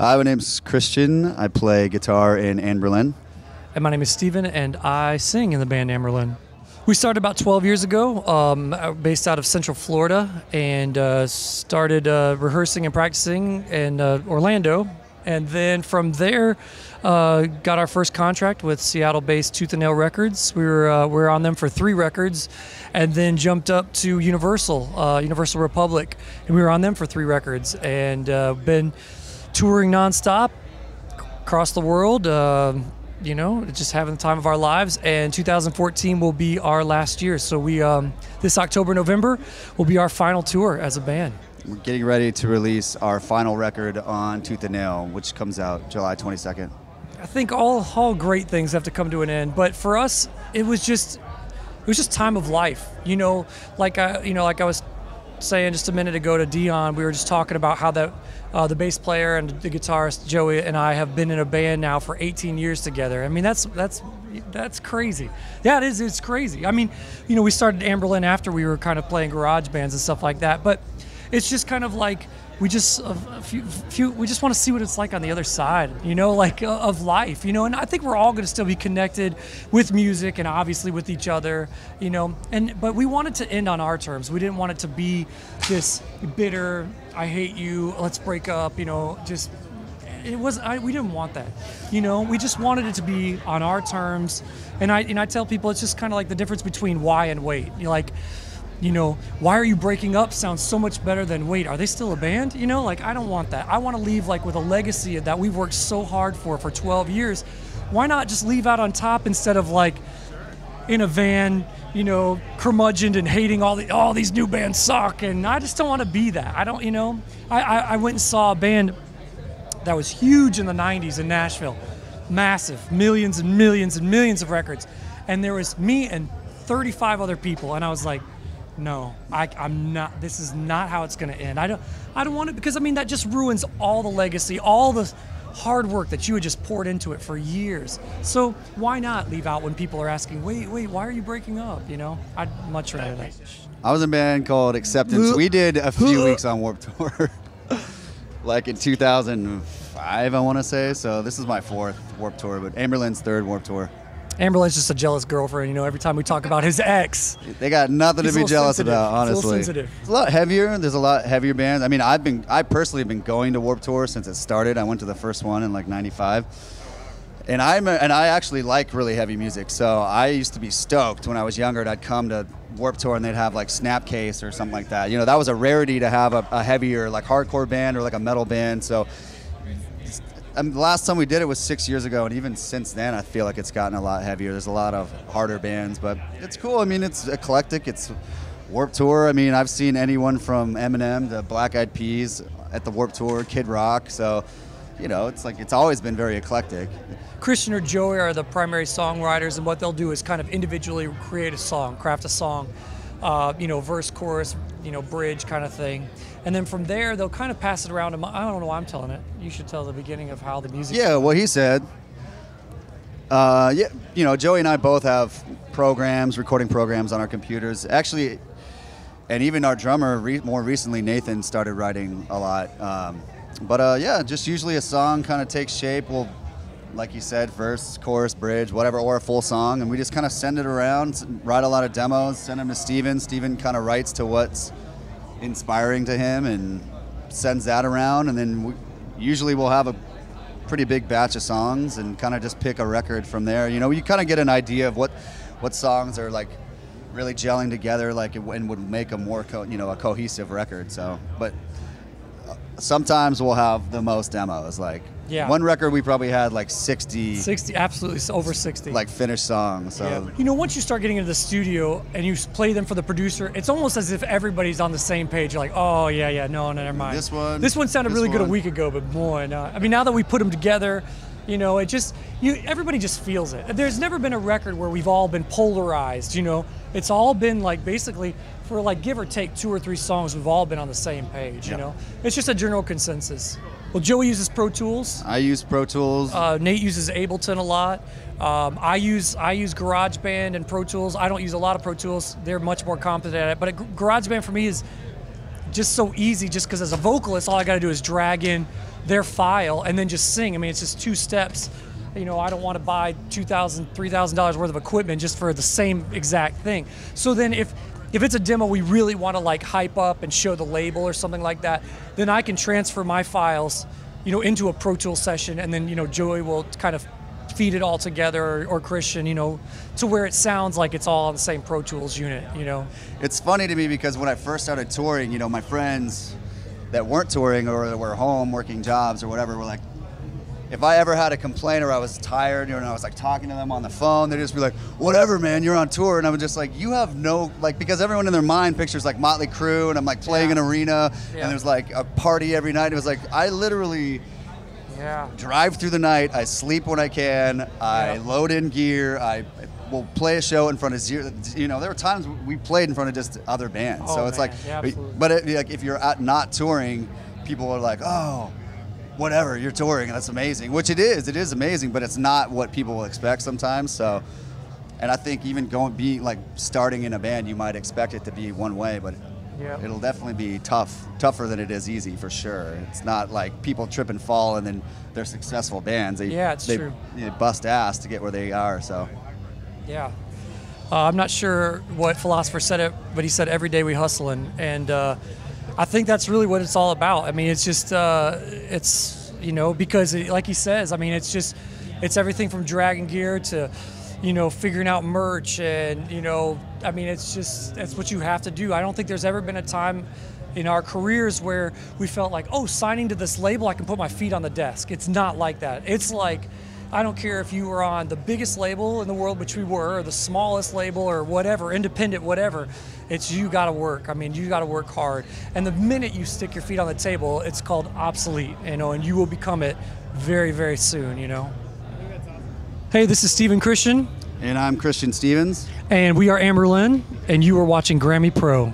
Hi, my name's Christian. I play guitar in Anberlin. And my name is Steven, and I sing in the band Anberlin. We started about 12 years ago, based out of Central Florida, and started rehearsing and practicing in Orlando. And then from there, got our first contract with Seattle-based Tooth and Nail Records. We were on them for 3 records, and then jumped up to Universal Republic, and we were on them for 3 records, and been touring nonstop across the world. You know, just having the time of our lives, and 2014 will be our last year. So we, this October, November, will be our final tour as a band. We're getting ready to release our final record on Tooth and Nail, which comes out July 22nd. I think all great things have to come to an end, but for us, it was just time of life. You know, like I was saying just a minute ago to Dion, we were just talking about how that the bass player and the guitarist Joey and I have been in a band now for 18 years together. I mean, that's crazy. Yeah, it is. It's crazy. I mean, you know, we started Anberlin after we were kind of playing garage bands and stuff like that, but it's just kind of like we just we just want to see what it's like on the other side, you know, like of life, you know. And I think we're all going to still be connected with music and obviously with each other, you know. But we wanted to end on our terms. We didn't want it to be this bitter, I hate you, let's break up, you know. Just we didn't want that, you know. We just wanted it to be on our terms. And I tell people it's just kind of like the difference between why and wait. You're like, you know, why are you breaking up sounds so much better than, wait, are they still a band? You know, like, I don't want that. I want to leave like with a legacy that we've worked so hard for 12 years. Why not just leave out on top instead of like in a van, you know, curmudgeoned and hating all these new bands suck? And I just don't want to be that. I don't, you know, I went and saw a band that was huge in the 90s in Nashville. Massive, millions and millions and millions of records. And there was me and 35 other people, and I was like, no, I'm not. This is not how it's going to end. I don't want it, because I mean that just ruins all the legacy, all the hard work that you had just poured into it for years. So why not leave out when people are asking, wait, why are you breaking up? You know, I'd much rather that. I was in a band called Acceptance. We did a few weeks on Warped Tour, like in 2005, I want to say. So this is my 4th Warped Tour, but Anberlin's 3rd Warped Tour. Amberlin's just a jealous girlfriend, you know, every time we talk about his ex. They got nothing to be jealous about, honestly. It's a little sensitive. It's a lot heavier. There's a lot heavier bands. I mean, I personally have been going to Warped Tour since it started. I went to the first one in like '95. And I actually like really heavy music. So I used to be stoked when I was younger, and I'd come to Warped Tour and they'd have like Snapcase or something like that. You know, that was a rarity to have a heavier like hardcore band or like a metal band. So the last time we did it was 6 years ago, and even since then, I feel like it's gotten a lot heavier. There's a lot of harder bands, but it's cool. I mean, it's eclectic. It's Warped Tour. I mean, I've seen anyone from Eminem to Black Eyed Peas at the Warped Tour, Kid Rock. So, you know, it's like it's always been very eclectic. Christian or Joey are the primary songwriters, and what they'll do is kind of individually create a song, craft a song, you know, verse, chorus, you know, bridge kind of thing. And then from there, they'll kind of pass it around to I don't know why I'm telling it. You should tell the beginning of how the music. Yeah, what he said. Yeah, you know, Joey and I both have recording programs on our computers. Actually, and even our drummer, more recently, Nathan, started writing a lot. Yeah, just usually a song kind of takes shape. We'll, like you said, verse, chorus, bridge, whatever, or a full song, and we just kind of send it around, write a lot of demos, send them to Steven. Steven kind of writes to what's inspiring to him and sends that around, and then usually we'll have a pretty big batch of songs and kind of just pick a record from there. You know, you kind of get an idea of what songs are like really gelling together, like, and would make a more a cohesive record. So, but sometimes we'll have the most demos. Like, yeah, one record we probably had like 60, absolutely over 60, like finished songs. So yeah. You know, once you start getting into the studio and you play them for the producer, it's almost as if everybody's on the same page. You're like, oh yeah, no, never mind. This one sounded really good a week ago, but boy, no. I mean, now that we put them together, you know, it just everybody just feels it. There's never been a record where we've all been polarized. You know, it's all been like basically, for like give or take 2 or 3 songs, we've all been on the same page. You know, it's just a general consensus. Well, Joey uses Pro Tools. I use Pro Tools. Nate uses Ableton a lot. I use GarageBand and Pro Tools. I don't use a lot of Pro Tools. They're much more competent at it. But GarageBand for me is just so easy, just because as a vocalist, all I got to do is drag in their file and then just sing. I mean, it's just 2 steps. You know, I don't want to buy $2,000, $3,000 worth of equipment just for the same exact thing. So then if it's a demo we really want to like hype up and show the label or something like that, then I can transfer my files, you know, into a Pro Tools session, and then, you know, Joey will kind of feed it all together, or Christian, you know, to where it sounds like it's all on the same Pro Tools unit, you know. It's funny to me because when I first started touring, you know, my friends that weren't touring or were home working jobs or whatever were like, if I ever had a complaint or I was tired, you know, and I was like talking to them on the phone, they'd just be like, whatever, man, you're on tour. And I'm just like, you have no, like, because everyone in their mind pictures like Motley Crue, and I'm like playing an arena, and there's like a party every night. It was like, I literally drive through the night, I sleep when I can, I load in gear, I will play a show in front of zero, you know, there were times we played in front of just other bands. So it's like, but like if you're not touring, people are like, oh, whatever, you're touring, and that's amazing, which it is amazing, but it's not what people will expect sometimes. So, and I think even starting in a band, you might expect it to be one way, but it'll definitely be tougher than it is easy, for sure. It's not like people trip and fall and then they're successful bands. It's true. They bust ass to get where they are, so. Yeah. I'm not sure what philosopher said it, but he said every day we hustling, and I think that's really what it's all about. I mean, it's just, it's, you know, because like he says, I mean, it's everything from dragging gear to, you know, figuring out merch, and, you know, I mean, it's what you have to do. I don't think there's ever been a time in our careers where we felt like, oh, signing to this label, I can put my feet on the desk. It's not like that. It's like, I don't care if you were on the biggest label in the world, which we were, or the smallest label, or whatever, independent, whatever. It's you got to work. I mean, you got to work hard. And the minute you stick your feet on the table, it's called obsolete, you know, and you will become it very, very soon, you know. Hey, this is Stephen Christian. And I'm Christian Stevens. And we are Anberlin, and you are watching Grammy Pro.